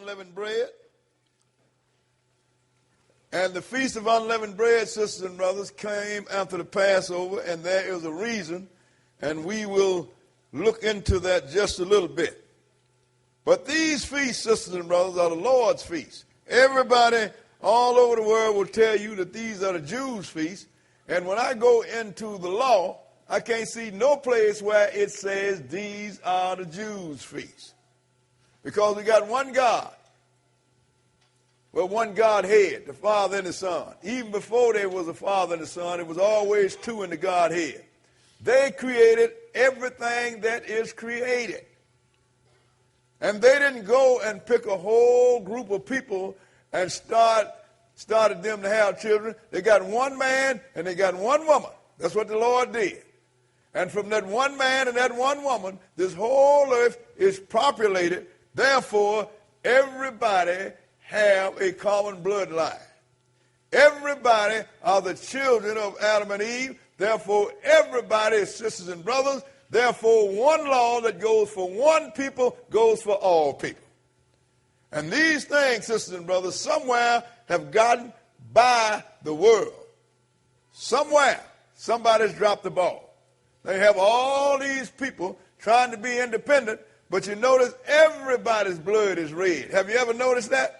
Unleavened Bread. And the Feast of Unleavened Bread, sisters and brothers, came after the Passover, and there is a reason, and we will look into that just a little bit. But these feasts, sisters and brothers, are the Lord's feasts. Everybody all over the world will tell you that these are the Jews' feasts, and when I go into the law, I can't see no place where it says these are the Jews' feasts. Because we got one God. Well, one Godhead, the Father and the Son. Even before there was a Father and a Son, it was always two in the Godhead. They created everything that is created. And they didn't go and pick a whole group of people and started them to have children. They got one man and they got one woman. That's what the Lord did. And from that one man and that one woman, this whole earth is populated. Therefore, everybody have a common bloodline. Everybody are the children of Adam and Eve. Therefore, everybody is sisters and brothers. Therefore, one law that goes for one people goes for all people. And these things, sisters and brothers, somewhere have gotten by the world. Somewhere, somebody's dropped the ball. They have all these people trying to be independent, but you notice everybody's blood is red. Have you ever noticed that?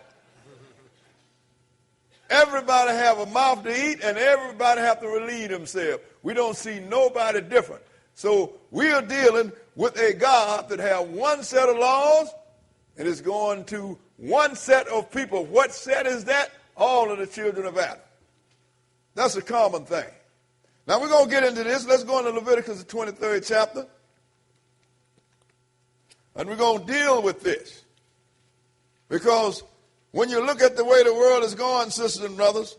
Everybody have a mouth to eat, and everybody have to relieve themselves. We don't see nobody different. So we are dealing with a God that has one set of laws, and it's going to one set of people. What set is that? All of the children of Adam. That's a common thing. Now we're going to get into this. Let's go into Leviticus, the 23rd chapter. And we're going to deal with this. Because when you look at the way the world is going, sisters and brothers,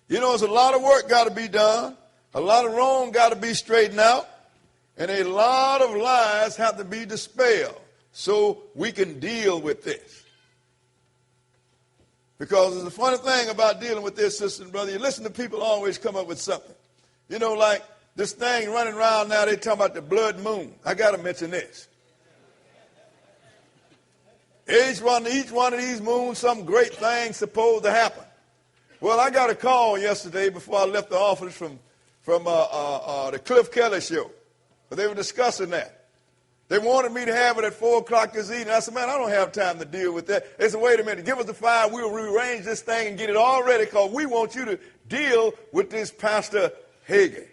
you know, there's a lot of work got to be done. A lot of wrong got to be straightened out. And a lot of lies have to be dispelled so we can deal with this. Because there's a funny thing about dealing with this, sisters and brothers. You listen to people always come up with something. You know, like this thing running around now, they talking about the blood moon. I got to mention this. Each one of these moons, some great thing's supposed to happen. Well, I got a call yesterday before I left the office from the Cliff Kelly show. But they were discussing that. They wanted me to have it at 4 o'clock this evening. I said, man, I don't have time to deal with that. They said, wait a minute, give us the file. We'll rearrange this thing and get it all ready because we want you to deal with this Pastor Hagee.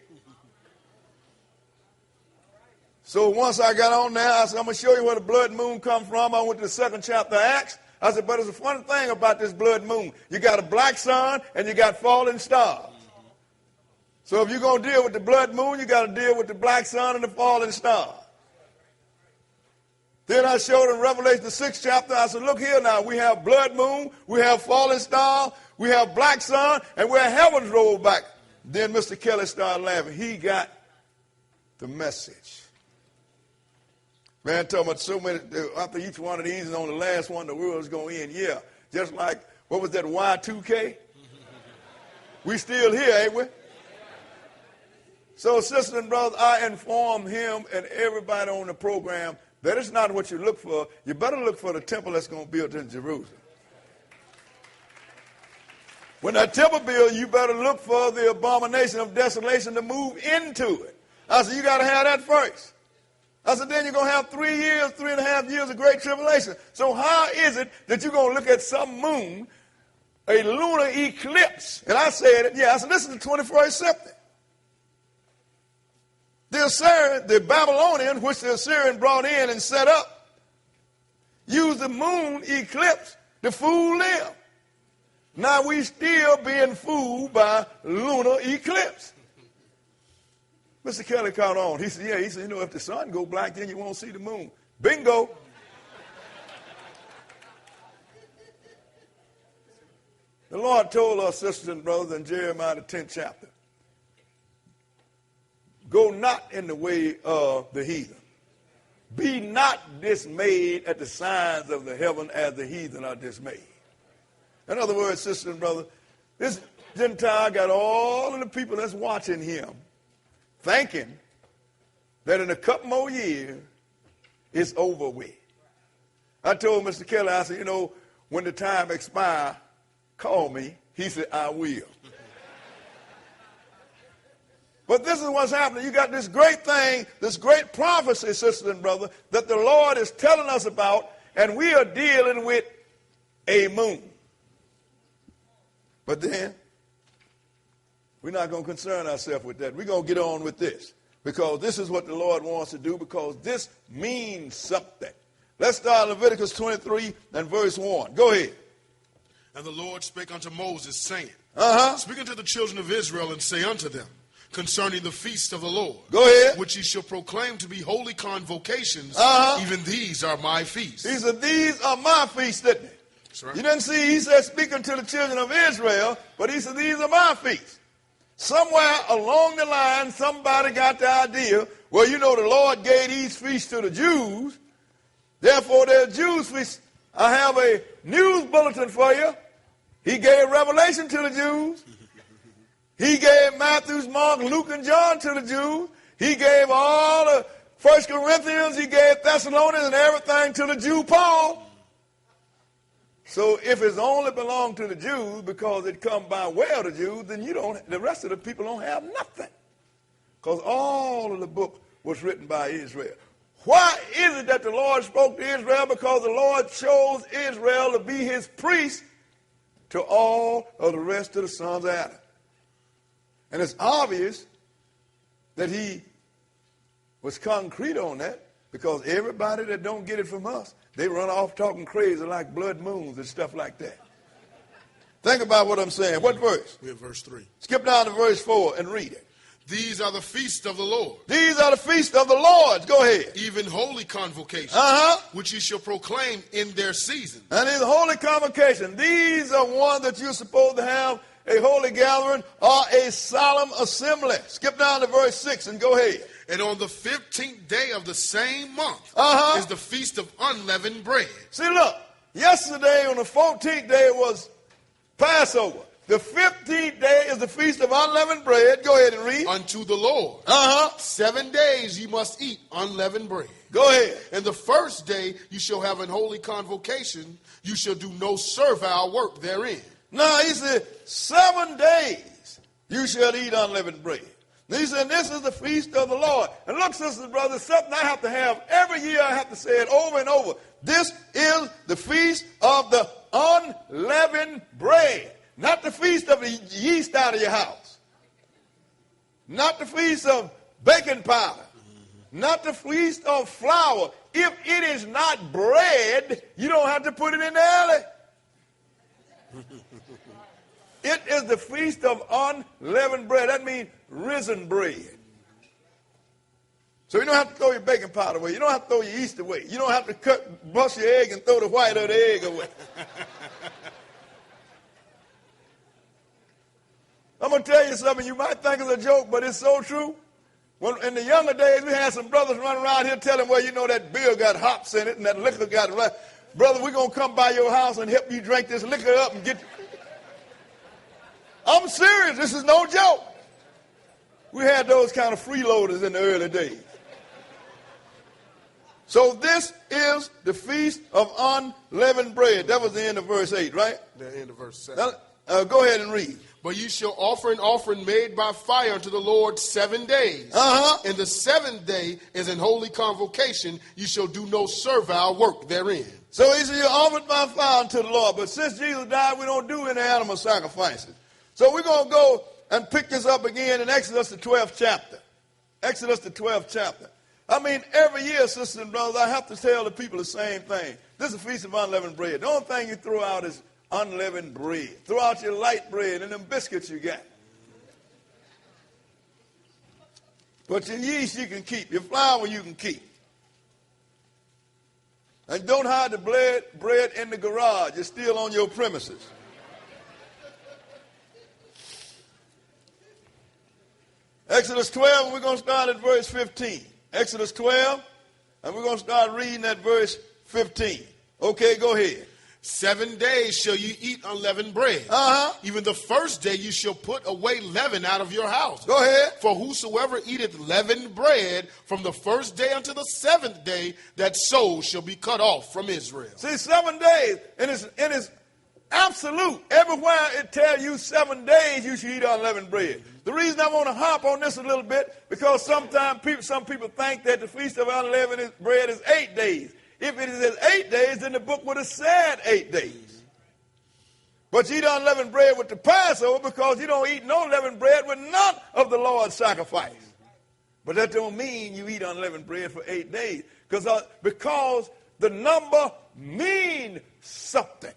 So once I got on there, I said, I'm going to show you where the blood moon come from. I went to the 2nd chapter of Acts. I said, but there's a funny thing about this blood moon. You got a black sun and you got falling stars. So if you're going to deal with the blood moon, you got to deal with the black sun and the falling stars. Then I showed in Revelation, the 6th chapter, I said, look here now, we have blood moon, we have falling star, we have black sun, and we're heavens rolled back. Then Mr. Kelly started laughing. He got the message. Man, talking about so many, after each one of these, and on the last one, the world's going to end. Yeah, just like, what was that, Y2K? We still here, ain't we? So, sisters and brothers, I informed him and everybody on the program that is not what you look for. You better look for the temple that's going to be built in Jerusalem. When that temple built, you better look for the abomination of desolation to move into it. I said, you got to have that first. I said, then you're going to have 3.5 years of great tribulation. So how is it that you're going to look at some moon, a lunar eclipse? And I said, I said, this is the 21st century. The Assyrian, the Babylonian, which the Assyrian brought in and set up, used the moon eclipse to fool them. Now we still being fooled by lunar eclipse. Mr. Kelly caught on. He said, you know, if the sun go black, then you won't see the moon. Bingo. The Lord told us, sisters and brothers, in Jeremiah the 10th chapter, go not in the way of the heathen. Be not dismayed at the signs of the heaven as the heathen are dismayed. In other words, sisters and brothers, this Gentile got all of the people that's watching him thinking that in a couple more years, it's over with. I told Mr. Kelly, I said, when the time expires, call me. He said, I will. But this is what's happening. You got this great thing, this great prophecy, sister and brother, that the Lord is telling us about, and we are dealing with a moon. But then, we're not going to concern ourselves with that. We're going to get on with this, because this is what the Lord wants to do, because this means something. Let's start Leviticus 23 and verse 1. Go ahead. And the Lord spake unto Moses, saying, Speak unto the children of Israel, and say unto them, concerning the feast of the Lord, go ahead, which ye shall proclaim to be holy convocations, even these are my feasts. He said, these are my feasts, didn't he? That's right. You didn't see, he said, speaking to the children of Israel, but he said, these are my feasts. Somewhere along the line, somebody got the idea, well, the Lord gave these feasts to the Jews, therefore they're Jews' feasts. I have a news bulletin for you. He gave Revelation to the Jews. He gave Matthew, Mark, Luke, and John to the Jews. He gave all the 1 Corinthians. He gave Thessalonians and everything to the Jew Paul. So if it's only belonged to the Jews because it come by way of the Jews, then the rest of the people don't have nothing. Because all of the book was written by Israel. Why is it that the Lord spoke to Israel? Because the Lord chose Israel to be his priest to all of the rest of the sons of Adam. And it's obvious that he was concrete on that, because everybody that don't get it from us, they run off talking crazy like blood moons and stuff like that. Think about what I'm saying. What verse? We have verse 3. Skip down to verse 4 and read it. These are the feasts of the Lord. These are the feasts of the Lord. Go ahead. Even holy convocations, which ye shall proclaim in their season. And these holy convocations, these are ones that you're supposed to have a holy gathering or a solemn assembly. Skip down to verse 6 and go ahead. And on the 15th day of the same month is the feast of unleavened bread. See, look, yesterday on the 14th day was Passover. The 15th day is the feast of unleavened bread. Go ahead and read. Unto the Lord. 7 days ye must eat unleavened bread. Go ahead. And the first day you shall have an holy convocation. You shall do no servile work therein. Now, he said, 7 days you shall eat unleavened bread. And he said, this is the feast of the Lord. And look, sisters and brothers, something I have to have every year. I have to say it over and over. This is the feast of the unleavened bread. Not the feast of the yeast out of your house. Not the feast of baking powder. Not the feast of flour. If it is not bread, you don't have to put it in the alley. It is the feast of unleavened bread. That means risen bread. So you don't have to throw your baking powder away. You don't have to throw your yeast away. You don't have to bust your egg and throw the white of the egg away. I'm going to tell you something. You might think it's a joke, but it's so true. When in the younger days, we had some brothers running around here telling, well, that beer got hops in it and that liquor got right. Brother, we're going to come by your house and help you drink this liquor up and get... I'm serious. This is no joke. We had those kind of freeloaders in the early days. So this is the feast of unleavened bread. That was the end of verse 8, right? The end of verse 7. Now, go ahead and read. But ye shall offer an offering made by fire unto the Lord 7 days. And the 7th day is an holy convocation. You shall do no servile work therein. So he said, you offered by fire unto the Lord. But since Jesus died, we don't do any animal sacrifices. So we're going to go and pick this up again in Exodus the 12th chapter. Exodus the 12th chapter. I mean, every year, sisters and brothers, I have to tell the people the same thing. This is a feast of unleavened bread. The only thing you throw out is unleavened bread. Throw out your light bread and them biscuits you got. But your yeast you can keep. Your flour you can keep. And don't hide the bread in the garage. It's still on your premises. Exodus 12, and we're going to start at verse 15. Exodus 12, and we're going to start reading at verse 15. Okay, go ahead. 7 days shall you eat unleavened bread. Even the first day you shall put away leaven out of your house. Go ahead. For whosoever eateth leavened bread from the first day unto the 7th day, that soul shall be cut off from Israel. See, 7 days, and it's absolute. Everywhere it tells you 7 days you should eat unleavened bread. The reason I want to hop on this a little bit, because some people think that the Feast of Unleavened Bread is 8 days. If it is 8 days, then the book would have said 8 days. But you eat unleavened bread with the Passover because you don't eat no leavened bread with none of the Lord's sacrifice. But that don't mean you eat unleavened bread for 8 days. Because the number means something.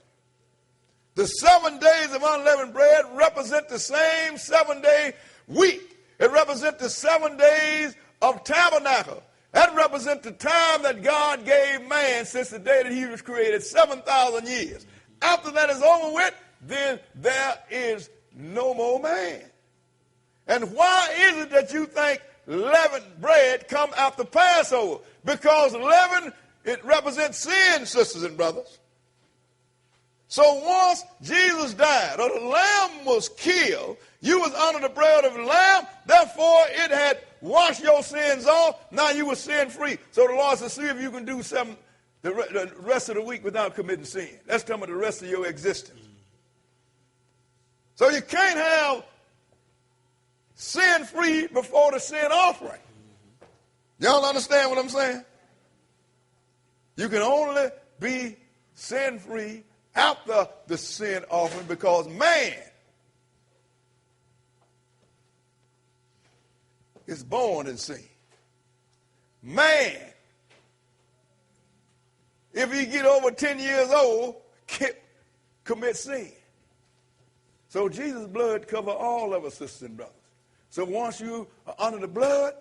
The 7 days of unleavened bread represent the same 7-day week. It represents the 7 days of tabernacle. That represents the time that God gave man since the day that he was created, 7,000 years. After that is over with, then there is no more man. And why is it that you think leavened bread come after Passover? Because leaven, it represents sin, sisters and brothers. So once Jesus died, or the lamb was killed, you was under the blood of the lamb, therefore it had washed your sins off, now you were sin free. So the Lord says, see if you can do something the rest of the week without committing sin. That's talking about the rest of your existence. So you can't have sin free before the sin offering. Y'all understand what I'm saying? You can only be sin free after the sin offering, because man is born in sin. Man, if he get over 10 years old, commit sin. So Jesus' blood cover all of us, sisters and brothers. So once you are under the blood,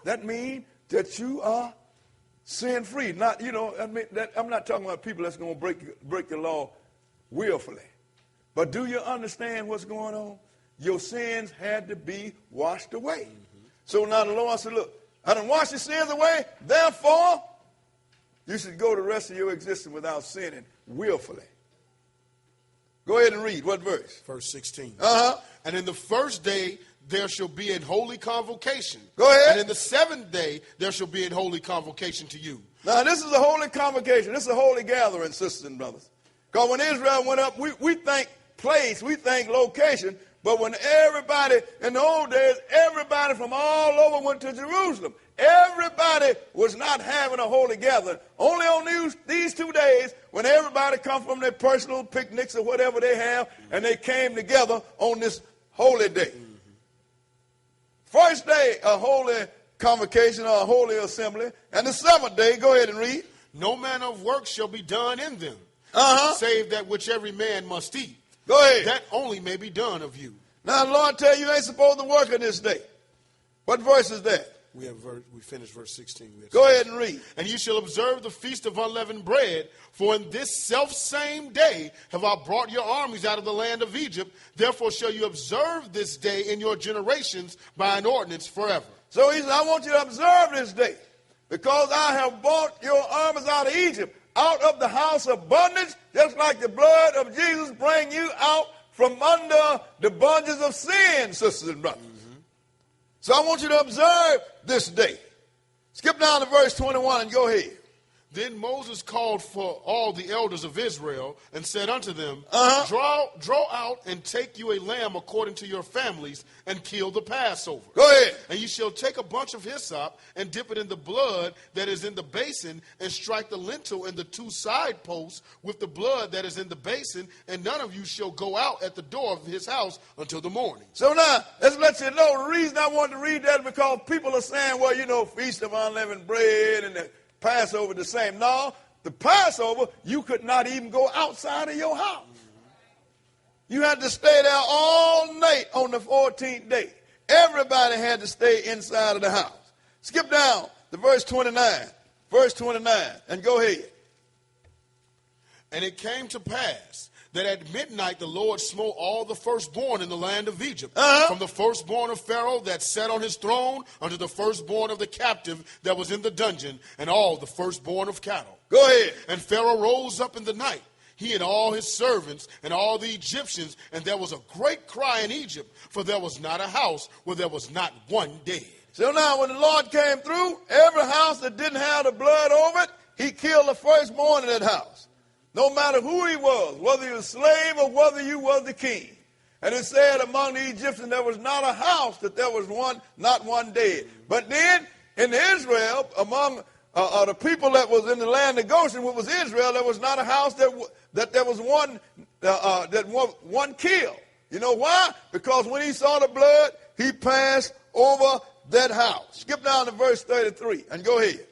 that means that you are sin-free. Not, I'm not talking about people that's going to break the law willfully. But do you understand what's going on? Your sins had to be washed away. So now the Lord said, look, I done washed your sins away, therefore you should go the rest of your existence without sinning willfully. Go ahead and read. What verse? Verse 16. And in the first day there shall be a holy convocation. Go ahead. And in the 7th day there shall be a holy convocation to you. Now this is a holy convocation. This is a holy gathering, sisters and brothers. Because when Israel went up, we think place, we think location. But when everybody, in the old days, everybody from all over went to Jerusalem. Everybody was not having a holy gathering. Only on these 2 days, when everybody come from their personal picnics or whatever they have, and they came together on this holy day. First day, a holy convocation or a holy assembly. And the 7th day, go ahead and read. No manner of work shall be done in them, save that which every man must eat. Go ahead. That only may be done of you. Now the Lord tell you ain't supposed to work on this day. What verse is that? We finished verse 16. Go ahead and read. And you shall observe the feast of unleavened bread, for in this selfsame day have I brought your armies out of the land of Egypt. Therefore shall you observe this day in your generations by an ordinance forever. So he said, I want you to observe this day, because I have brought your armies out of Egypt, out of the house of bondage, just like the blood of Jesus bring you out from under the bondages of sin, sisters and brothers. So I want you to observe this day. Skip down to verse 21 and go ahead. Then Moses called for all the elders of Israel and said unto them, Draw out and take you a lamb according to your families and kill the Passover. Go ahead. And you shall take a bunch of hyssop and dip it in the blood that is in the basin and strike the lintel and the 2 side posts with the blood that is in the basin, and none of you shall go out at the door of his house until the morning. So now, let's let you know, the reason I want to read that is because people are saying, well, Feast of Unleavened Bread and the Passover the same. No, the Passover, you could not even go outside of your house. You had to stay there all night on the 14th day. Everybody had to stay inside of the house. Skip down to verse 29. Verse 29, and go ahead. And it came to pass that at midnight the Lord smote all the firstborn in the land of Egypt, from the firstborn of Pharaoh that sat on his throne unto the firstborn of the captive that was in the dungeon, and all the firstborn of cattle. Go ahead. And Pharaoh rose up in the night, he and all his servants and all the Egyptians, and there was a great cry in Egypt, for there was not a house where there was not one dead. So now when the Lord came through, every house that didn't have the blood over it, he killed the firstborn in that house. No matter who he was, whether he was a slave or whether you was the king. And it said among the Egyptians there was not a house that there was not one dead. But then in Israel, among the people that was in the land of Goshen, which was Israel, there was not a house that there was one killed. You know why? Because when he saw the blood, he passed over that house. Skip down to verse 33 and go ahead.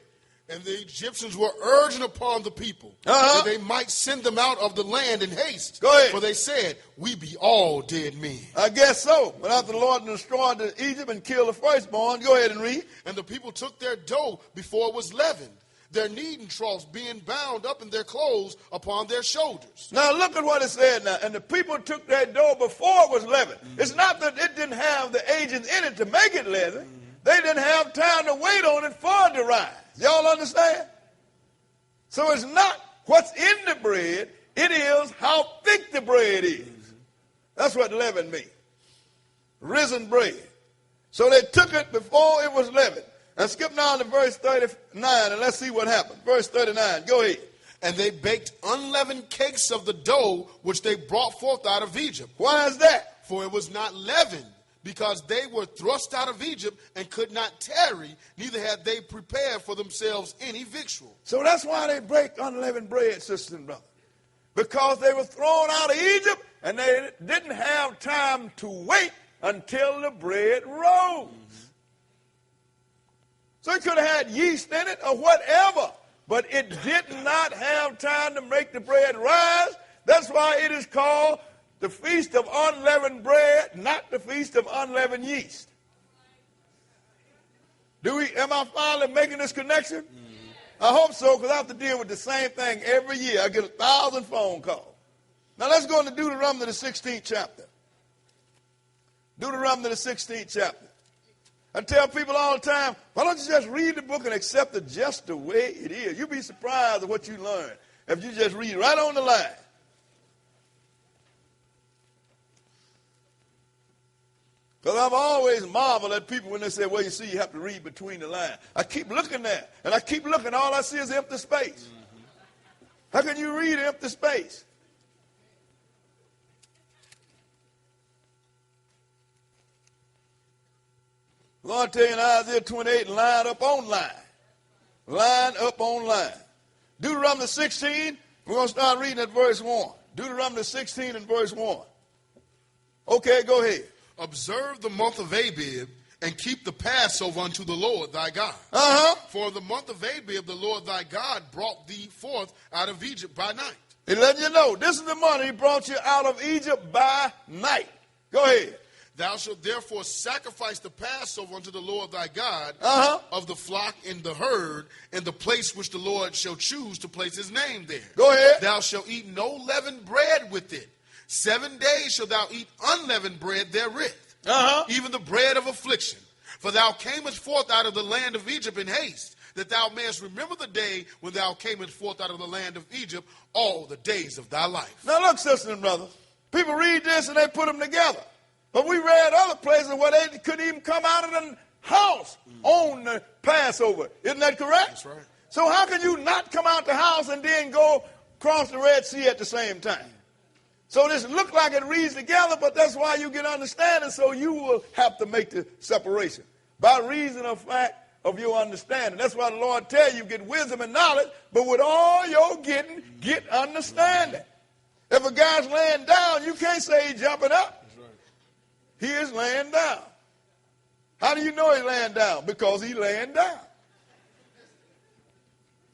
And the Egyptians were urging upon the people that they might send them out of the land in haste. Go ahead. For they said, we be all dead men. I guess so. But after the Lord destroyed Egypt and killed the firstborn, go ahead and read. And the people took their dough before it was leavened, their kneading troughs being bound up in their clothes upon their shoulders. Now look at what it said now. And the people took their dough before it was leavened. It's not that it didn't have the agents in it to make it leavened. They didn't have time to wait on it for it to rise. Y'all understand? So it's not what's in the bread. It is how thick the bread is. That's what leaven means. Risen bread. So they took it before it was leavened. And skip down to verse 39 and let's see what happened. Verse 39. Go ahead. And they baked unleavened cakes of the dough which they brought forth out of Egypt. Why is that? For it was not leavened, because they were thrust out of Egypt and could not tarry, neither had they prepared for themselves any victual. So that's why they break unleavened bread, sisters and brothers. Because they were thrown out of Egypt and they didn't have time to wait until the bread rose. So it could have had yeast in it or whatever, but it did not have time to make the bread rise. That's why it is called the Feast of Unleavened Bread, not the Feast of Unleavened Yeast. Am I finally making this connection? I hope so, because I have to deal with the same thing every year. I get 1,000 phone calls. Now let's go into Deuteronomy the 16th chapter. Deuteronomy the 16th chapter. I tell people all the time, why don't you just read the book and accept it just the way it is? You'll be surprised at what you learn if you just read right on the line. Because I've always marveled at people when they say, well, you see, you have to read between the lines. I keep looking there, and I keep looking. All I see is empty space. How can you read empty space? The Lord tell you in Isaiah 28, line up on line. Line up on line. Deuteronomy 16, we're going to start reading at verse 1. Deuteronomy 16 and verse 1. Okay, go ahead. Observe the month of Abib and keep the Passover unto the Lord thy God. For the month of Abib, the Lord thy God brought thee forth out of Egypt by night. He letting you know, this is the month he brought you out of Egypt by night. Go ahead. Thou shalt therefore sacrifice the Passover unto the Lord thy God of the flock and the herd in the place which the Lord shall choose to place his name there. Go ahead. Thou shalt eat no leavened bread with it. 7 days shalt thou eat unleavened bread therewith, even the bread of affliction. For thou camest forth out of the land of Egypt in haste, that thou mayest remember the day when thou camest forth out of the land of Egypt all the days of thy life. Now look, sisters and brothers, people read this and they put them together. But we read other places where they couldn't even come out of the house on the Passover. Isn't that correct? That's right. So how can you not come out the house and then go cross the Red Sea at the same time? So this look like it reads together, but that's why you get understanding, so you will have to make the separation. By reason of fact of your understanding. That's why the Lord tell you, get wisdom and knowledge, but with all your getting, get understanding. If a guy's laying down, you can't say he's jumping up. That's right. He is laying down. How do you know he's laying down? Because he's laying down.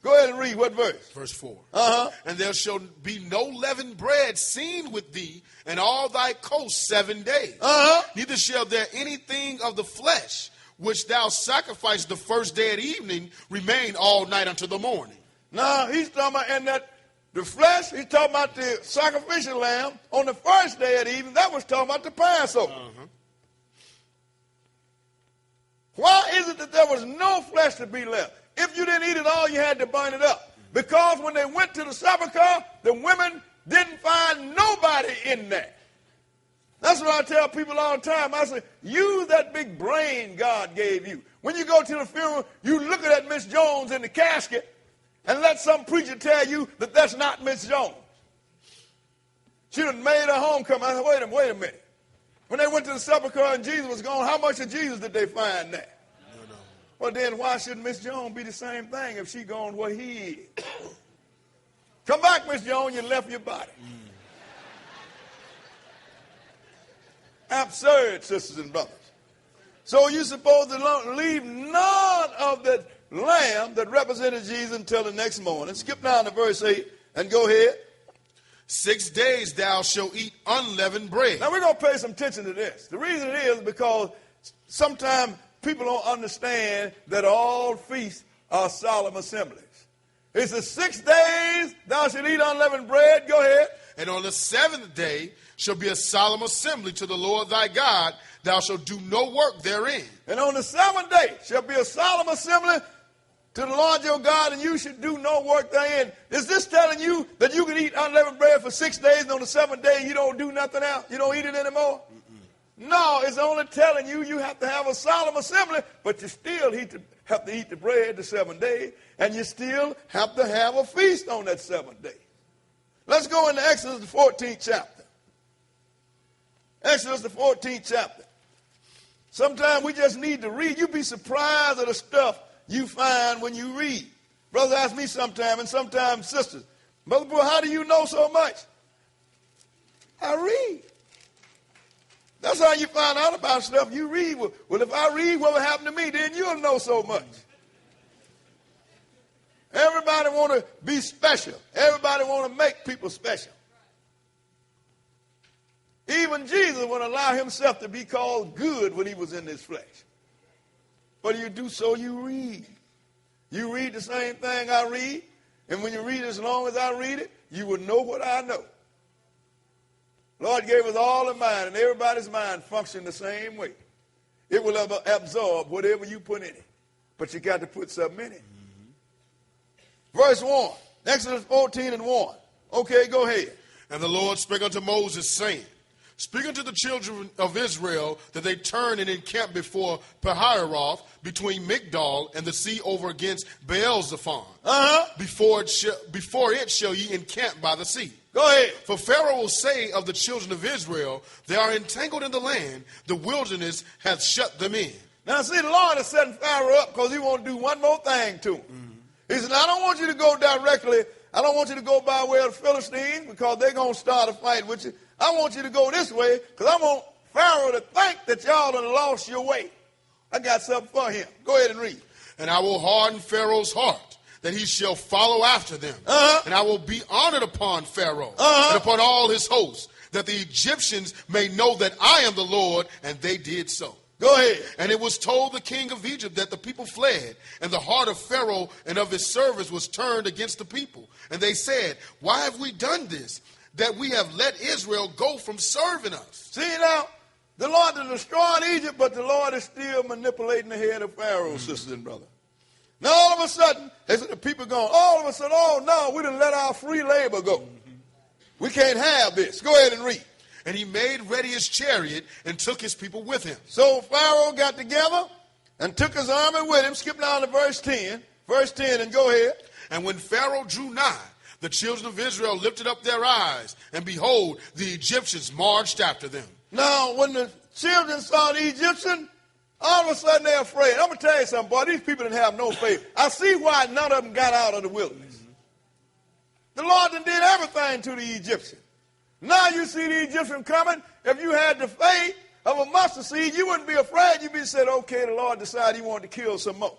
Go ahead and read what verse? Verse 4. And there shall be no leavened bread seen with thee in all thy coasts 7 days. Neither shall there anything of the flesh which thou sacrificest the first day at evening remain all night unto the morning. Now, he's talking about in that the flesh, he's talking about the sacrificial lamb on the first day at evening. That was talking about the Passover. Why is it that there was no flesh to be left? If you didn't eat it all, you had to burn it up. Because when they went to the sepulchre, the women didn't find nobody in there. That's what I tell people all the time. I say, use that big brain God gave you. When you go to the funeral, you look at that Miss Jones in the casket and let some preacher tell you that that's not Miss Jones. She done made her homecoming. I said, wait a minute. When they went to the sepulchre and Jesus was gone, how much of Jesus did they find there? No. Well, then why shouldn't Miss Jones be the same thing if she gone where he is? Come back, Miss Jones, you left your body. Absurd, sisters and brothers. So you're supposed to leave none of the lamb that represented Jesus until the next morning. Skip down to verse 8 and go ahead. 6 days thou shalt eat unleavened bread. Now we're going to pay some attention to this. The reason it is because sometimes people don't understand that all feasts are solemn assemblies. It says 6 days thou shalt eat unleavened bread. Go ahead. And on the 7th day shall be a solemn assembly to the Lord thy God. Thou shalt do no work therein. And on the 7th day shall be a solemn assembly to the Lord your God, and you should do no work therein. Is this telling you that you can eat unleavened bread for 6 days, and on the 7th day you don't do nothing else? You don't eat it anymore? No, it's only telling you you have to have a solemn assembly, but you still have to eat the bread the 7th day, and you still have to have a feast on that 7th day. Let's go into Exodus the 14th chapter. Exodus the 14th chapter. Sometimes we just need to read. You'd be surprised at the stuff you find when you read. Brothers ask me sometimes, and sometimes sisters, Brother Boy, how do you know so much? I read. That's how you find out about stuff. You read. Well, if I read what will happen to me, then you'll know so much. Everybody want to be special. Everybody want to make people special. Even Jesus would allow himself to be called good when he was in this flesh. But you do so, you read. You read the same thing I read, and when you read as long as I read it, you will know what I know. Lord gave us all a mind, and everybody's mind functions the same way. It will absorb whatever you put in it, but you got to put something in it. Verse 1, Exodus 14 and 1. Okay, go ahead. And the Lord spake unto Moses, saying, Speak unto the children of Israel that they turn and encamp before Pihahiroth, between Migdol and the sea over against Baal-Zephon. Before it shall ye encamp by the sea. Go ahead. For Pharaoh will say of the children of Israel, they are entangled in the land, the wilderness hath shut them in. Now see, the Lord is setting Pharaoh up because he wants to do one more thing to him. He said, I don't want you to go directly. I don't want you to go by way of the Philistines because they're going to start a fight with you. I want you to go this way because I want Pharaoh to think that y'all done lost your way. I got something for him. Go ahead and read. And I will harden Pharaoh's heart, that he shall follow after them. And I will be honored upon Pharaoh and upon all his hosts, that the Egyptians may know that I am the Lord, and they did so. Go ahead. And it was told the king of Egypt that the people fled, and the heart of Pharaoh and of his servants was turned against the people. And they said, Why have we done this, that we have let Israel go from serving us? See now, the Lord has destroyed Egypt, but the Lord is still manipulating the head of Pharaoh, sisters and brothers. Now all of a sudden, the people going, all of a sudden, oh no, we didn't let our free labor go. We can't have this. Go ahead and read. And he made ready his chariot and took his people with him. So Pharaoh got together and took his army with him. Skip down to verse 10. Verse 10 and go ahead. And when Pharaoh drew nigh, the children of Israel lifted up their eyes, and behold, the Egyptians marched after them. Now, when the children saw the Egyptian, all of a sudden they're afraid. I'm going to tell you something, boy. These people didn't have no faith. I see why none of them got out of the wilderness. The Lord done did everything to the Egyptian. Now you see the Egyptian coming. If you had the faith of a mustard seed, you wouldn't be afraid. You'd be said, okay, the Lord decided he wanted to kill some more.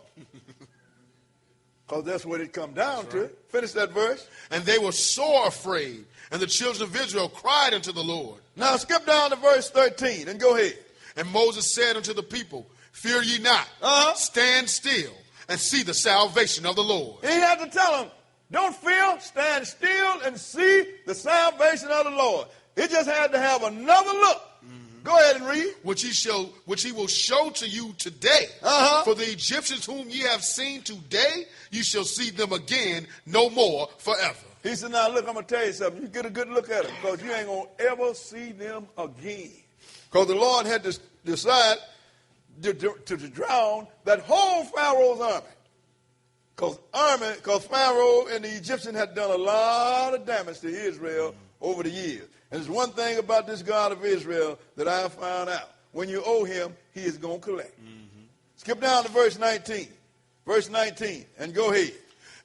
Because that's what it come down to. Right. Finish that verse. And they were sore afraid, and the children of Israel cried unto the Lord. Now skip down to verse 13 and go ahead. And Moses said unto the people, Fear ye not, stand still, and see the salvation of the Lord. He had to tell them, don't fear, stand still and see the salvation of the Lord. It just had to have another look Go ahead and read. Which he will show to you today. For the Egyptians whom ye have seen today, you shall see them again no more forever. He said, now look, I'm going to tell you something. You get a good look at them because you ain't going to ever see them again. Because the Lord had to decide to drown that whole Pharaoh's army. Because Pharaoh and the Egyptian had done a lot of damage to Israel over the years. And there's one thing about this God of Israel that I have found out. When you owe him, he is going to collect. Skip down to verse 19. Verse 19, and go ahead.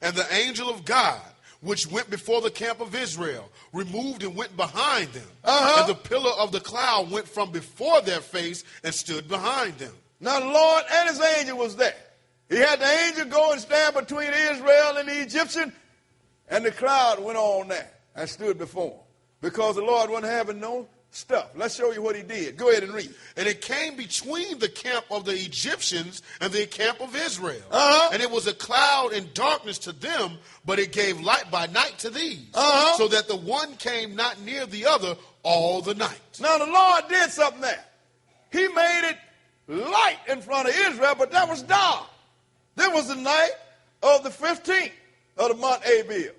And the angel of God, which went before the camp of Israel, removed and went behind them. And the pillar of the cloud went from before their face and stood behind them. Now the Lord and his angel was there. He had the angel go and stand between Israel and the Egyptian, and the cloud went on there and stood before him. Because the Lord wasn't having no stuff. Let's show you what he did. Go ahead and read. And it came between the camp of the Egyptians and the camp of Israel. And it was a cloud and darkness to them, but it gave light by night to these. So that the one came not near the other all the night. Now the Lord did something there. He made it light in front of Israel, but that was dark. There was the night of the 15th of the month Abib.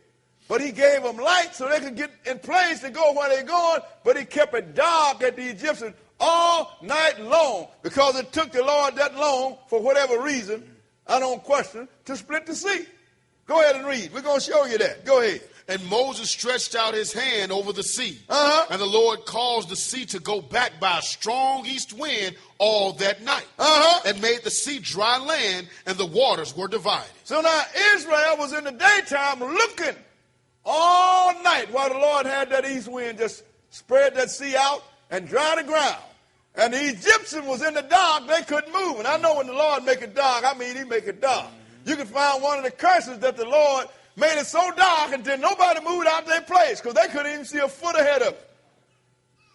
But he gave them light so they could get in place to go where they're going, but he kept it dark at the Egyptians all night long because it took the Lord that long, for whatever reason, I don't question, to split the sea. Go ahead and read. We're going to show you that. Go ahead. And Moses stretched out his hand over the sea. And the Lord caused the sea to go back by a strong east wind all that night. And made the sea dry land, and the waters were divided. So now Israel was in the daytime looking all night while the Lord had that east wind just spread that sea out and dry the ground. And the Egyptian was in the dark. They couldn't move. And I know when the Lord make it dark, I mean he make it dark. You can find one of the curses that the Lord made it so dark until nobody moved out their place because they couldn't even see a foot ahead of it.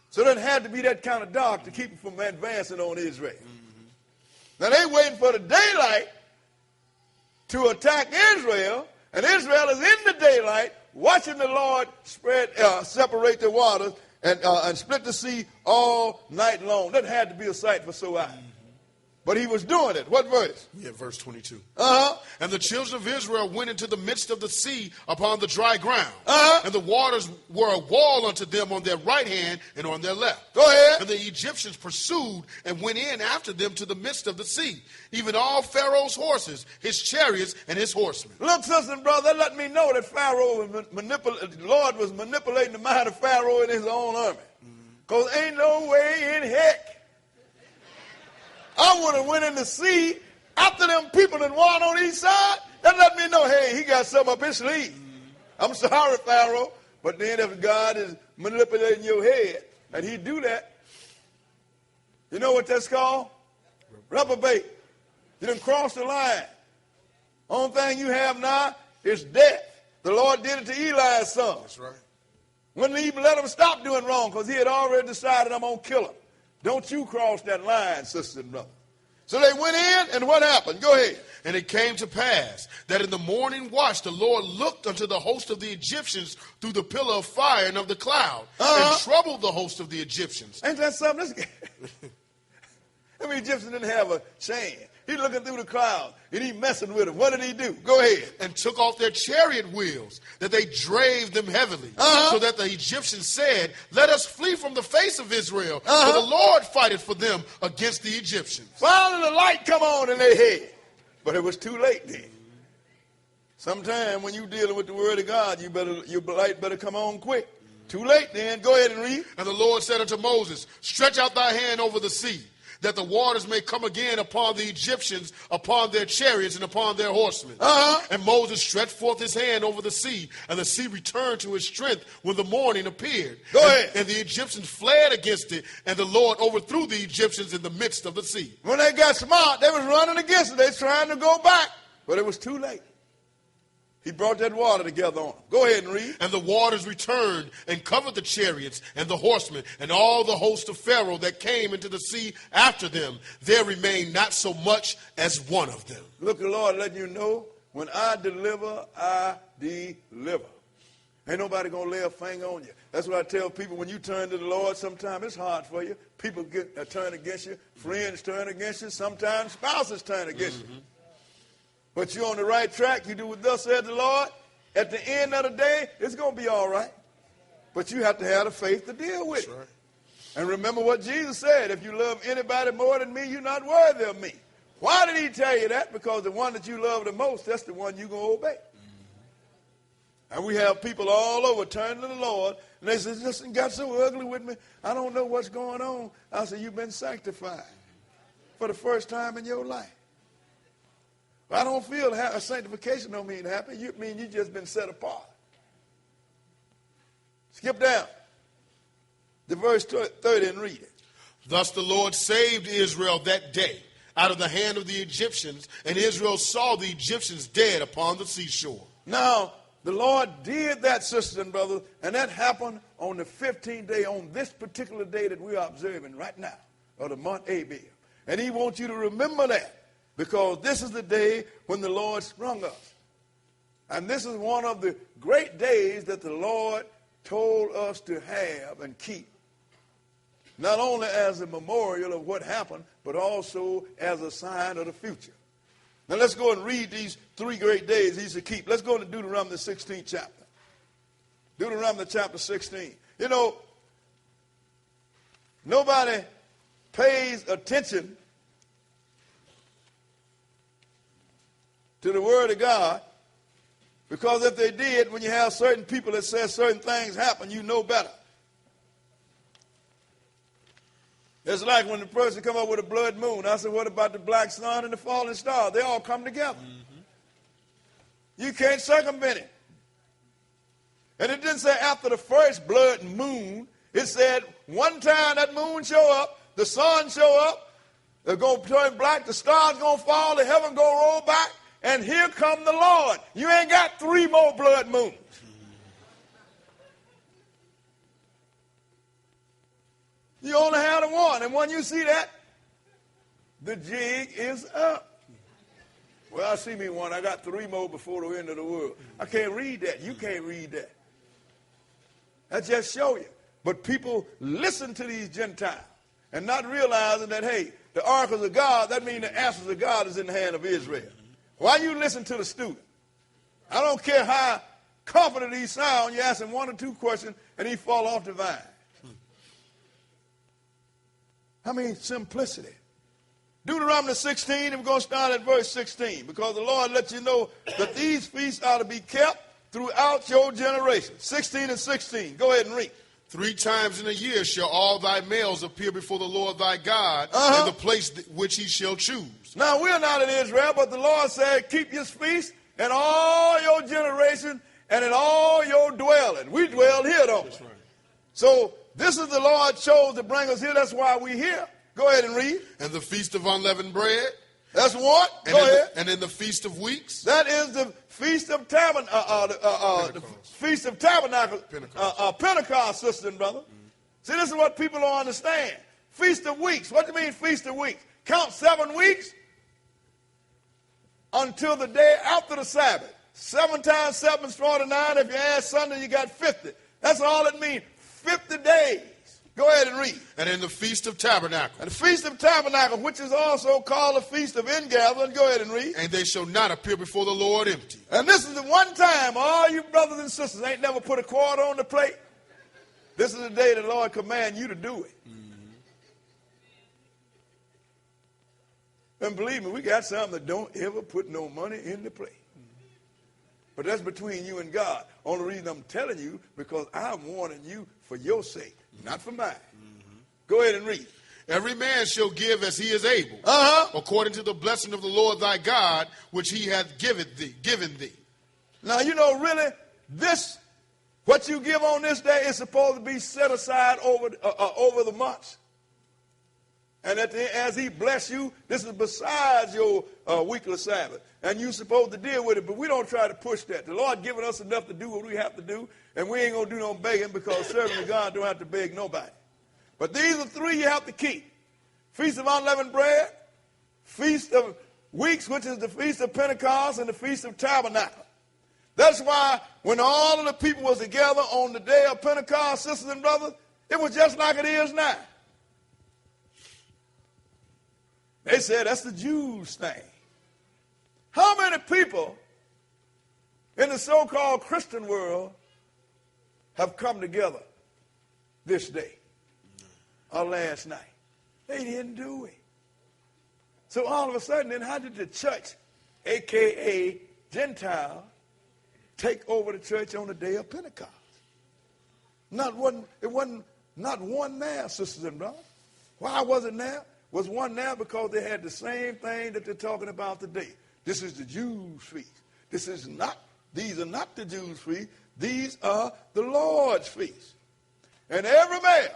So it had to be that kind of dark to keep them from advancing on Israel. Now they waiting for the daylight to attack Israel, and Israel is in the daylight watching the Lord separate the waters and split the sea all night long. That had to be a sight for sore eyes. But he was doing it. What verse? Yeah, verse 22. And the children of Israel went into the midst of the sea upon the dry ground. And the waters were a wall unto them on their right hand and on their left. Go ahead. And the Egyptians pursued and went in after them to the midst of the sea, even all Pharaoh's horses, his chariots, and his horsemen. Look, sister and brother, that let me know that the Lord was manipulating the mind of Pharaoh in his own army. Because ain't no way in heck I would have went in the sea after them people that won on each side. That let me know, hey, he got something up his sleeve. I'm sorry, Pharaoh, but then if God is manipulating your head, and he do that, you know what that's called? Reprobate. You done crossed the line. Only thing you have now is death. The Lord did it to Eli's son. That's right. Wouldn't even let him stop doing wrong because he had already decided I'm going to kill him. Don't you cross that line, sister and brother. So they went in, and what happened? Go ahead. And it came to pass that in the morning watch the Lord looked unto the host of the Egyptians through the pillar of fire and of the cloud, and troubled the host of the Egyptians. Ain't that something? I mean, Egyptians didn't have a chance. He looking through the cloud, and he messing with them. What did he do? Go ahead. And took off their chariot wheels, that they drave them heavily, so that the Egyptians said, let us flee from the face of Israel, for the Lord fighteth for them against the Egyptians. Finally the light come on in their head, but it was too late then. Sometime when you're dealing with the word of God, your light better come on quick. Too late then. Go ahead and read. And the Lord said unto Moses, stretch out thy hand over the sea, that the waters may come again upon the Egyptians, upon their chariots, and upon their horsemen. And Moses stretched forth his hand over the sea, and the sea returned to its strength when the morning appeared. Go ahead. And the Egyptians fled against it, and the Lord overthrew the Egyptians in the midst of the sea. When they got smart, they was running against it. They was trying to go back, but it was too late. He brought that water together on them. Go ahead and read. And the waters returned and covered the chariots and the horsemen and all the host of Pharaoh that came into the sea after them. There remained not so much as one of them. Look, the Lord letting you know, when I deliver, I deliver. Ain't nobody going to lay a finger on you. That's what I tell people. When you turn to the Lord, sometimes it's hard for you. People turn against you. Friends turn against you. Sometimes spouses turn against you. But you're on the right track. You do what thus said the Lord. At the end of the day, it's going to be all right. But you have to have the faith to deal with it. Right. And remember what Jesus said. If you love anybody more than me, you're not worthy of me. Why did he tell you that? Because the one that you love the most, that's the one you're going to obey. And we have people all over turning to the Lord, and they say, this got so ugly with me, I don't know what's going on. I said, you've been sanctified for the first time in your life. I don't feel sanctification don't mean happy. You mean you just been set apart. Skip down to verse 30 and read it. Thus the Lord saved Israel that day out of the hand of the Egyptians, and Israel saw the Egyptians dead upon the seashore. Now, the Lord did that, sisters and brothers, and that happened on the 15th day, on this particular day that we are observing right now, of the month Abib. And he wants you to remember that, because this is the day when the Lord sprung us. And this is one of the great days that the Lord told us to have and keep, not only as a memorial of what happened, but also as a sign of the future. Now let's go and read these 3 great days he's to keep. Let's go to Deuteronomy the 16th chapter. Deuteronomy chapter 16. You know, nobody pays attention to the word of God, because if they did, when you have certain people that say certain things happen, you know better. It's like when the person come up with a blood moon. I said, what about the black sun and the falling star? They all come together. You can't circumvent it. And it didn't say after the first blood moon. It said one time that moon show up, the sun show up, they're going to turn black, the stars going to fall, the heaven going to roll back, and here come the Lord. You ain't got 3 more blood moons. You only have the one. And when you see that, the jig is up. Well, I see me one. I got 3 more before the end of the world. I can't read that. You can't read that. That just show you. But people listen to these Gentiles and not realizing that, hey, the oracles of God, that means the answers of God is in the hand of Israel. Why you listen to the student? I don't care how confident he sounds. You ask him 1 or 2 questions and he fall off the vine. I mean, simplicity. Deuteronomy 16, and we're going to start at verse 16, because the Lord lets you know that these feasts are to be kept throughout your generation. 16 and 16. Go ahead and read. 3 times in a year shall all thy males appear before the Lord thy God in the place which he shall choose. Now, we're not in Israel, but the Lord said, keep your feast in all your generation and in all your dwelling. We dwell here, don't we? That's right. So, this is the Lord chose to bring us here. That's why we're here. Go ahead and read. And the feast of unleavened bread. That's what? Go ahead. And in the feast of weeks. That is the feast of the feast of tabernacle. Pentecost, sister and brother. See, this is what people don't understand. Feast of weeks. What do you mean feast of weeks? Count 7 weeks until the day after the Sabbath. 7 times 7 is 49. If you add Sunday, you got 50. That's all it means. 50 days. Go ahead and read. And in the Feast of Tabernacle. And the Feast of Tabernacle, which is also called the Feast of Ingathering. Go ahead and read. And they shall not appear before the Lord empty. And this is the one time all you brothers and sisters ain't never put a quarter on the plate. This is the day the Lord command you to do it. And believe me, we got some that don't ever put no money in the plate. But that's between you and God. Only reason I'm telling you, because I'm warning you for your sake, not for mine. Go ahead and read. Every man shall give as he is able, according to the blessing of the Lord thy God, which he hath given thee. Now, you know, really, this, what you give on this day is supposed to be set aside over the months. And as he bless you, this is besides your weekly Sabbath. And you're supposed to deal with it, but we don't try to push that. The Lord given us enough to do what we have to do, and we ain't going to do no begging, because serving God don't have to beg nobody. But these are 3 you have to keep. Feast of Unleavened Bread, Feast of Weeks, which is the Feast of Pentecost, and the Feast of Tabernacle. That's why when all of the people was together on the day of Pentecost, sisters and brothers, it was just like it is now. They said that's the Jews' thing. How many people in the so-called Christian world have come together this day or last night? They didn't do it. So all of a sudden, then how did the church, a.k.a. Gentile, take over the church on the day of Pentecost? It wasn't not one there, sisters and brothers. Why wasn't there? Was one there because they had the same thing that they're talking about today. This is the Jews' feast. These are not the Jews' feast. These are the Lord's feast. And every male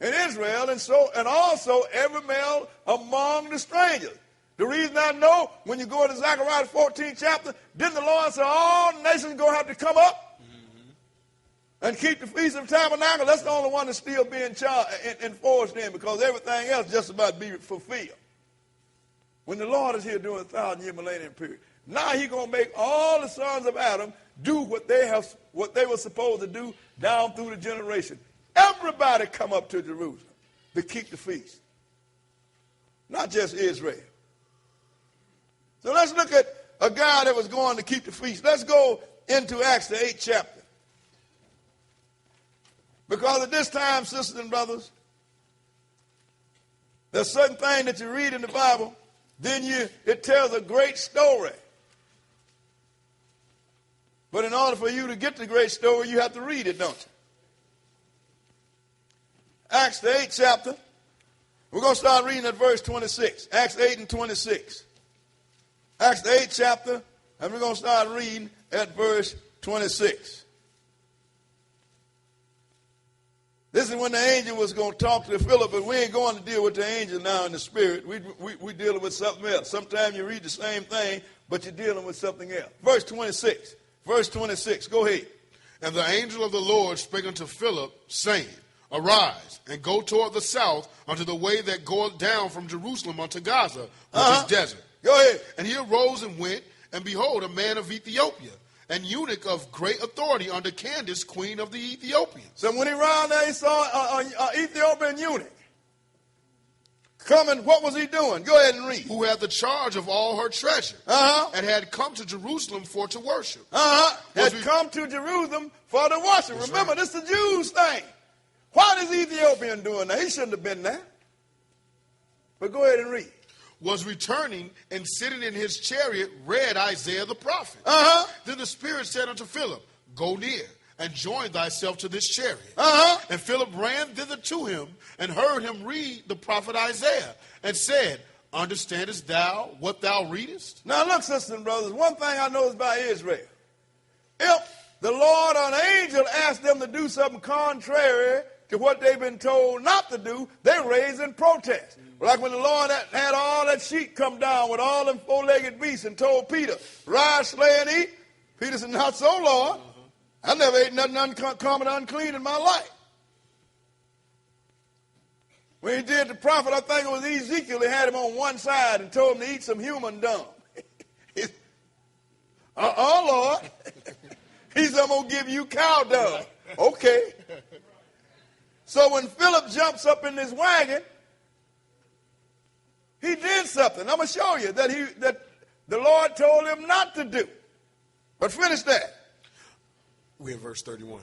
in Israel, and also every male among the strangers. The reason I know, when you go to Zechariah 14th chapter, didn't the Lord say all nations are going to have to come up and keep the Feast of Tabernacle? That's the only one that's still being enforced in, because everything else just about to be fulfilled. When the Lord is here during the 1,000-year millennium period, now he's going to make all the sons of Adam do what they were supposed to do down through the generation. Everybody come up to Jerusalem to keep the feast. Not just Israel. So let's look at a guy that was going to keep the feast. Let's go into Acts the 8th chapter. Because at this time, sisters and brothers, there's certain thing that you read in the Bible, then it tells a great story. But in order for you to get the great story, you have to read it, don't you? Acts the 8th chapter. We're going to start reading at verse 26. Acts 8 and 26. Acts the 8th chapter, and we're going to start reading at verse 26. This is when the angel was going to talk to Philip, but we ain't going to deal with the angel now in the spirit. We're dealing with something else. Sometimes you read the same thing, but you're dealing with something else. Verse 26. Verse 26. Go ahead. And the angel of the Lord spake unto Philip, saying, Arise, and go toward the south unto the way that goeth down from Jerusalem unto Gaza, which is desert. Go ahead. And he arose and went, and behold, a man of Ethiopia, an eunuch of great authority under Candace, queen of the Ethiopians. So when he ran there, he saw an Ethiopian eunuch coming. What was he doing? Go ahead and read. Who had the charge of all her treasure, and had come to Jerusalem for to worship. Come to Jerusalem for to worship. That's Remember, right. This is the Jews' thing. What is the Ethiopian doing there? He shouldn't have been there. But go ahead and read. Was returning and sitting in his chariot read Isaiah the prophet. Then the Spirit said unto Philip, Go near and join thyself to this chariot. And Philip ran thither to him and heard him read the prophet Isaiah and said, Understandest thou what thou readest? Now look, sisters and brothers, one thing I know is about Israel. If the Lord or an angel asked them to do something contrary to what they've been told not to do, they raise in protest. Like when the Lord had all that sheep come down with all them four-legged beasts and told Peter, Rise, slay, and eat. Peter said, Not so, Lord. I never ate nothing uncommon unclean in my life. When he did the prophet, I think it was Ezekiel, he had him on one side and told him to eat some human dung. Lord. He said, I'm going to give you cow dung. Okay. So when Philip jumps up in this wagon, he did something. I'm going to show you that the Lord told him not to do. But finish that. We're in verse 31.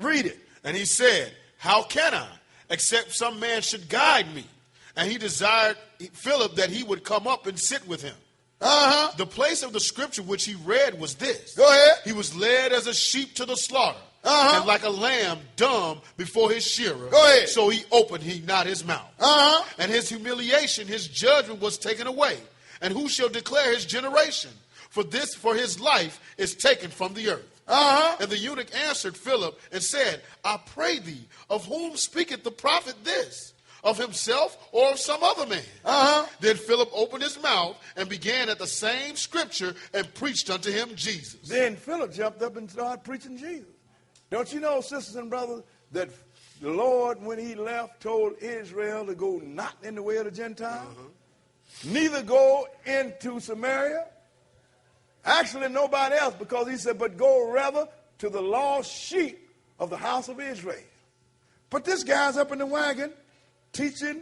Read it. And he said, How can I, except some man should guide me? And he desired Philip that he would come up and sit with him. The place of the scripture which he read was this. Go ahead. He was led as a sheep to the slaughter, and like a lamb dumb before his shearer. Go ahead. So he opened not his mouth. And his humiliation, his judgment was taken away. And who shall declare his generation? For his life is taken from the earth. And the eunuch answered Philip and said, I pray thee, of whom speaketh the prophet this? Of himself or of some other man? Then Philip opened his mouth and began at the same scripture and preached unto him Jesus. Then Philip jumped up and started preaching Jesus. Don't you know, sisters and brothers, that the Lord, when he left, told Israel to go not in the way of the Gentiles, neither go into Samaria, Actually, nobody else, because he said, but go rather to the lost sheep of the house of Israel. But this guy's up in the wagon teaching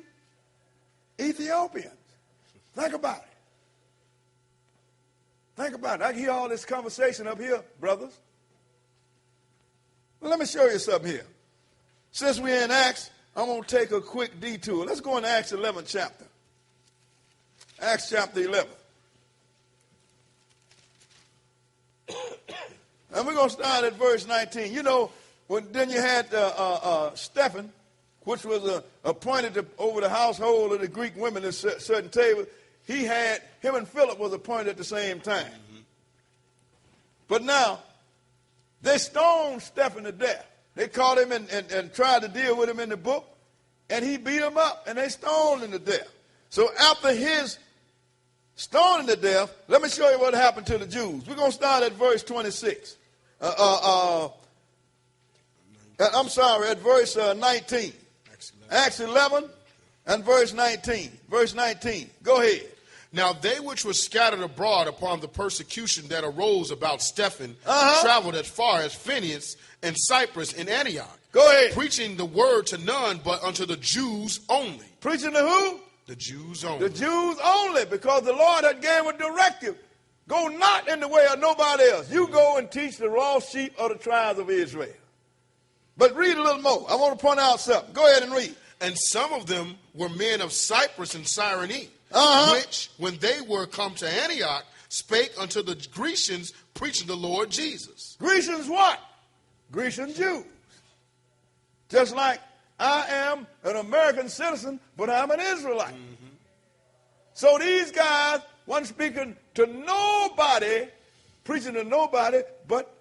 Ethiopians. Think about it. Think about it. I can hear all this conversation up here, brothers. Well, let me show you something here. Since we're in Acts, I'm going to take a quick detour. Let's go into Acts 11 chapter. Acts chapter 11. And we're going to start at verse 19. You know, then you had Stephen, which was appointed over the household of the Greek women at certain tables. Him and Philip was appointed at the same time. Mm-hmm. But now, they stoned Stephen to death. They caught him and tried to deal with him in the book, and he beat him up, and they stoned him to death. So after his stoning to death, let me show you what happened to the Jews. We're going to start at verse 26. I'm sorry, at verse 19. Acts 11 and verse 19. Verse 19. Go ahead. Now they which were scattered abroad upon the persecution that arose about Stephen traveled as far as Phoenix and Cyprus and Antioch. Go ahead. Preaching the word to none but unto the Jews only. Preaching to who? The Jews only. The Jews only, because the Lord had gave a directive. Go not in the way of nobody else. You go and teach the lost sheep of the tribes of Israel. But read a little more. I want to point out something. Go ahead and read. And some of them were men of Cyprus and Cyrene, which, when they were come to Antioch, spake unto the Grecians, preaching the Lord Jesus. Grecians what? Grecian Jews. Just like I am an American citizen, but I'm an Israelite. Mm-hmm. So these guys weren't speaking to nobody, preaching to nobody but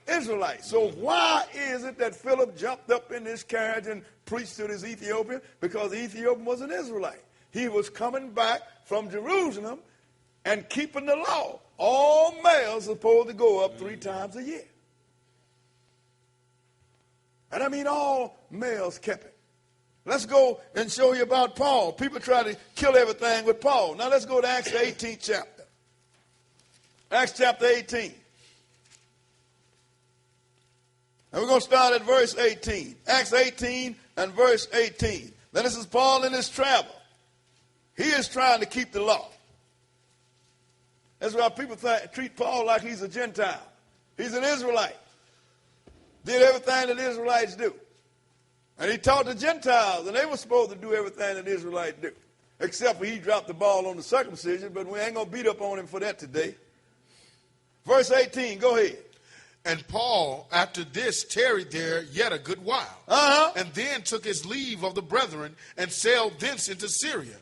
Israelites. So why is it that Philip jumped up in this carriage and preached to this Ethiopian? Because the Ethiopian was an Israelite. He was coming back from Jerusalem and keeping the law. All males are supposed to go up 3 times a year. And I mean all males kept it. Let's go and show you about Paul. People try to kill everything with Paul. Now let's go to Acts the 18th chapter. Acts chapter 18. And we're going to start at verse 18. Acts 18 and verse 18. Now this is Paul in his travel. He is trying to keep the law. That's why people treat Paul like he's a Gentile. He's an Israelite. Did everything that Israelites do. And he taught the Gentiles, and they were supposed to do everything that Israelites do. Except for he dropped the ball on the circumcision, but we ain't going to beat up on him for that today. Verse 18, go ahead. And Paul, after this, tarried there yet a good while, and then took his leave of the brethren, and sailed thence into Syria.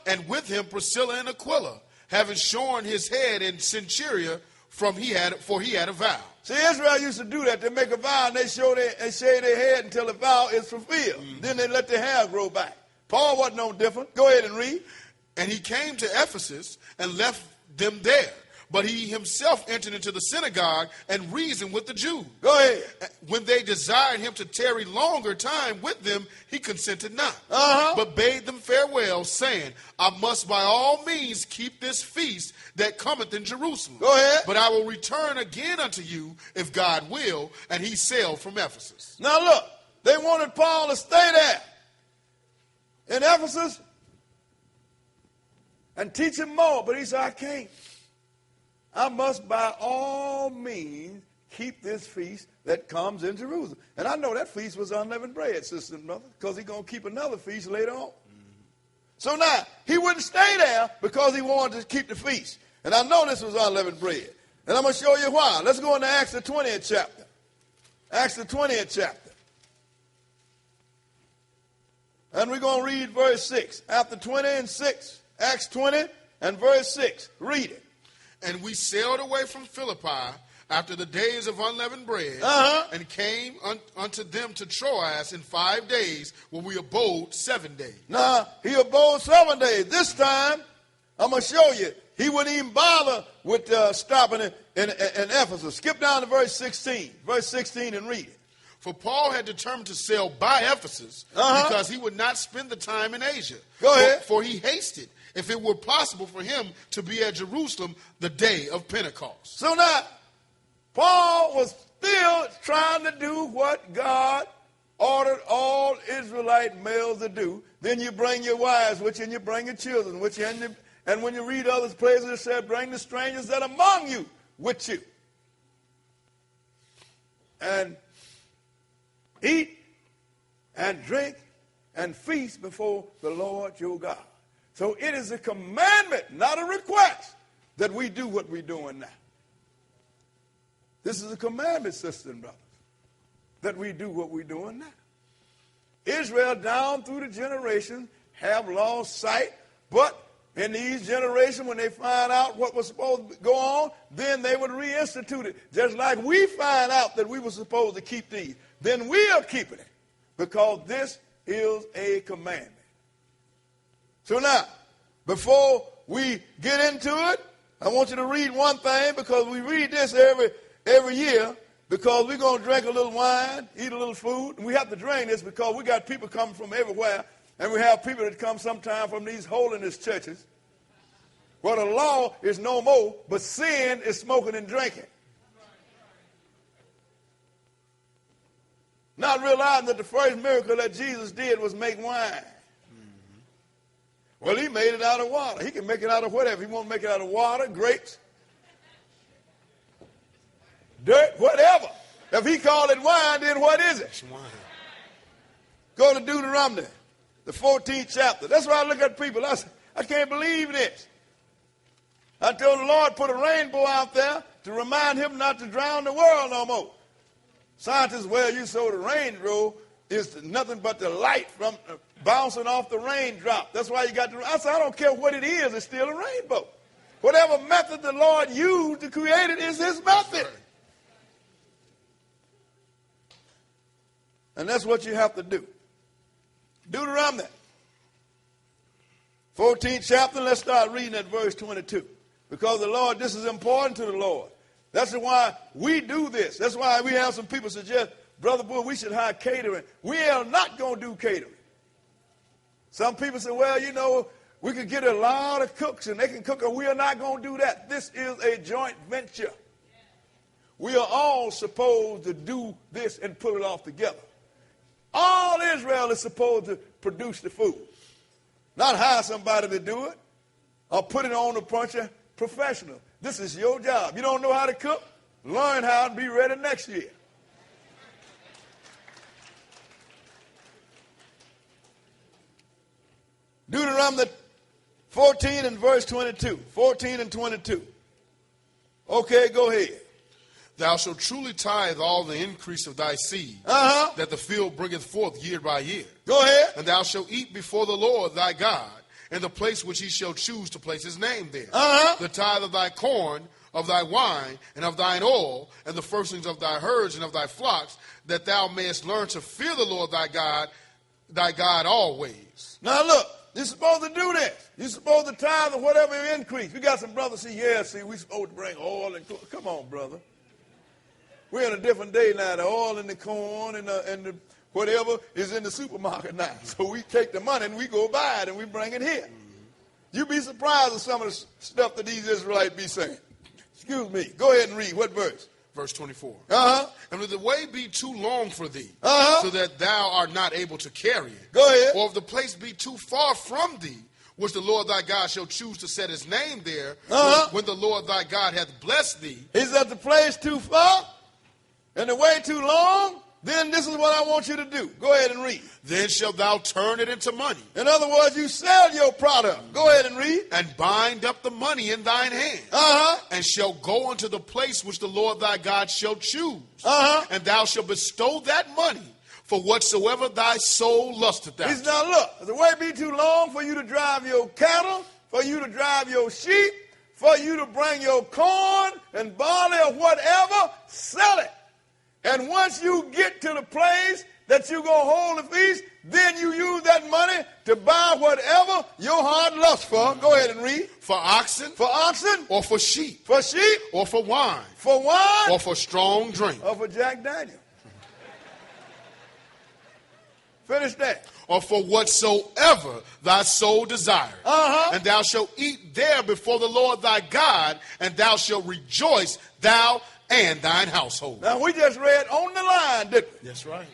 And with him Priscilla and Aquila, having shorn his head in Centuria, for he had a vow. See, Israel used to do that. They make a vow, and they shave their head until the vow is fulfilled. Mm-hmm. Then they let their hair grow back. Paul wasn't no different. Go ahead and read. And he came to Ephesus and left them there. But he himself entered into the synagogue and reasoned with the Jews. Go ahead. When they desired him to tarry longer time with them, he consented not. But bade them farewell, saying, I must by all means keep this feast that cometh in Jerusalem. Go ahead. But I will return again unto you, if God will. And he sailed from Ephesus. Now look, they wanted Paul to stay there in Ephesus and teach him more. But he said, I can't. I must by all means keep this feast that comes in Jerusalem. And I know that feast was unleavened bread, sister and brother, because he's going to keep another feast later on. So now, he wouldn't stay there because he wanted to keep the feast. And I know this was unleavened bread. And I'm going to show you why. Let's go into Acts the 20th chapter. Acts the 20th chapter. And we're going to read verse 6. After 20 and 6, Acts 20 and verse 6. Read it. And we sailed away from Philippi after the days of unleavened bread, and came unto them to Troas in 5 days, where we abode 7 days. Now, he abode 7 days. This time, I'm going to show you, he wouldn't even bother with stopping in Ephesus. Skip down to verse 16. Verse 16 and read it. For Paul had determined to sail by Ephesus, because he would not spend the time in Asia. Go ahead. For he hasted, if it were possible for him to be at Jerusalem the day of Pentecost. So now, Paul was still trying to do what God ordered all Israelite males to do. Then you bring your wives with you, and you bring your children with you. And when you read other places, it said, bring the strangers that are among you with you. And eat and drink and feast before the Lord your God. So it is a commandment, not a request, that we do what we're doing now. This is a commandment, sisters and brothers, that we do what we're doing now. Israel, down through the generations, have lost sight, but in these generations, when they find out what was supposed to go on, then they would reinstitute it. Just like we find out that we were supposed to keep these, then we are keeping it, because this is a commandment. So now, before we get into it, I want you to read one thing, because we read this every year, because we're going to drink a little wine, eat a little food, and we have to drink this because we got people coming from everywhere, and we have people that come sometime from these holiness churches, where the law is no more, but sin is smoking and drinking. Not realizing that the first miracle that Jesus did was make wine. Well, he made it out of water. He can make it out of whatever. He won't make it out of water, grapes, dirt, whatever. If he called it wine, then what is it? It's wine. Go to Deuteronomy, the 14th chapter. That's why I look at people. I can't believe this. I told the Lord put a rainbow out there to remind him not to drown the world no more. Scientists, well, you saw the rainbow is nothing but the light from bouncing off the raindrop. That's why you got I said, I don't care what it is, it's still a rainbow. Whatever method the Lord used to create it is his method. And that's what you have to do. Deuteronomy, 14th chapter, let's start reading at verse 22. Because the Lord, this is important to the Lord. That's why we do this. That's why we have some people suggest, Brother Bull, we should hire catering. We are not going to do catering. Some people say, well, you know, we could get a lot of cooks and they can cook, and we are not going to do that. This is a joint venture. We are all supposed to do this and put it off together. All Israel is supposed to produce the food. Not hire somebody to do it or put it on a bunch of professionals. This is your job. You don't know how to cook? Learn how and be ready next year. Deuteronomy 14 and verse 22. 14 and 22. Okay, go ahead. Thou shalt truly tithe all the increase of thy seed, that the field bringeth forth year by year. Go ahead. And thou shalt eat before the Lord thy God in the place which he shall choose to place his name there. The tithe of thy corn, of thy wine, and of thine oil, and the firstlings of thy herds and of thy flocks, that thou mayest learn to fear the Lord thy God always. Now look, you're supposed to do this. You're supposed to tithe of whatever increase. We got some brothers see, we're supposed to bring oil and corn. Come on, brother. We're in a different day now. The oil and the corn and the whatever is in the supermarket now. So we take the money and we go buy it and we bring it here. You'd be surprised at some of the stuff that these Israelites be saying. Excuse me. Go ahead and read. What verse? Verse 24. And if the way be too long for thee, so that thou art not able to carry it. Go ahead. Or if the place be too far from thee, which the Lord thy God shall choose to set his name there, when the Lord thy God hath blessed thee. Is that the place too far? And the way too long? Then this is what I want you to do. Go ahead and read. Then shalt thou turn it into money. In other words, you sell your product. Go ahead and read. And bind up the money in thine hand. And shall go unto the place which the Lord thy God shall choose. And thou shalt bestow that money for whatsoever thy soul lusteth after. He's now look, the way be too long for you to drive your cattle, for you to drive your sheep, for you to bring your corn and barley or whatever, sell it. And once you get to the place that you're going to hold the feast, then you use that money to buy whatever your heart lusts for. Go ahead and read. For oxen. For oxen. Or for sheep. For sheep. Or for wine. For wine. Or for strong drink. Or for Jack Daniel. Finish that. Or for whatsoever thy soul desireth. And thou shalt eat there before the Lord thy God, and thou shalt rejoice, thou and thine household. Now, we just read on the line, didn't we? That's right.